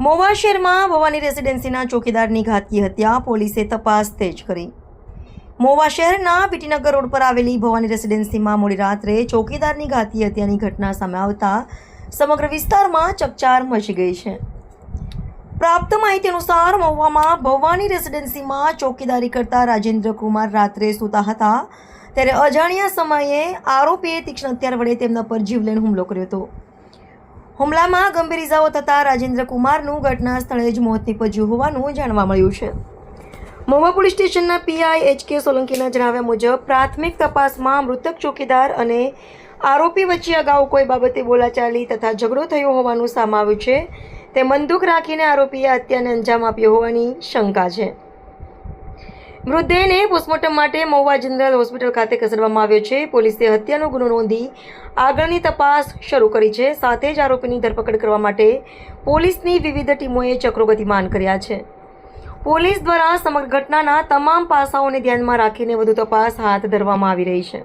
મોવા શહેરમાં ભવાની રેસિડેન્સીના ચોકીદારની ઘાતકી હત્યા, પોલીસે તપાસ તેજ કરી। મોવા શહેરના વિટીનગર રોડ પર આવેલી ભવાની રેસિડેન્સીમાં મોડી રાત્રે ચોકીદારની ઘાતકી હત્યાની ઘટના સામે આવતા સમગ્ર વિસ્તારમાં ચકચાર મચી ગઈ છે। પ્રાપ્ત માહિતી અનુસાર મહુવામાં ભવાની રેસિડેન્સીમાં ચોકીદારી કરતા રાજેન્દ્ર કુમાર રાત્રે સૂતા હતા ત્યારે અજાણ્યા સમયે આરોપીએ તીક્ષ્ણ હથિયાર વડે તેમના પર જીવલેણ હુમલો કર્યો હતો। હુમલામાં ગંભીર ઇજાઓ થતાં રાજેન્દ્ર કુમારનું ઘટના સ્થળે જ મોત નીપજ્યું હોવાનું જાણવા મળ્યું છે। મહુવા પોલીસ સ્ટેશનના પીઆઈ એચ.કે. સોલંકીના જણાવ્યા મુજબ પ્રાથમિક તપાસમાં મૃતક ચોકીદાર અને આરોપી વચ્ચે અગાઉ કોઈ બાબતે બોલાચાલી તથા ઝઘડો થયો હોવાનું સામે આવ્યું છે। તે બંદૂક રાખીને આરોપીએ હત્યાને અંજામ આપ્યો હોવાની શંકા છે। મૃતદેહને પોસ્ટમોર્ટમ માટે મહુવા જનરલ હોસ્પિટલ ખાતે ખસેડવામાં આવ્યો છે। પોલીસે હત્યાનો ગુનો નોંધી આગળની તપાસ શરૂ કરી છે। સાથે જ આરોપીની ધરપકડ કરવા માટે પોલીસની વિવિધ ટીમોએ ચક્રો ગતિમાન કર્યા છે। પોલીસ દ્વારા સમગ્ર ઘટનાના તમામ પાસાઓને ધ્યાનમાં રાખીને વધુ તપાસ હાથ ધરવામાં આવી રહી છે।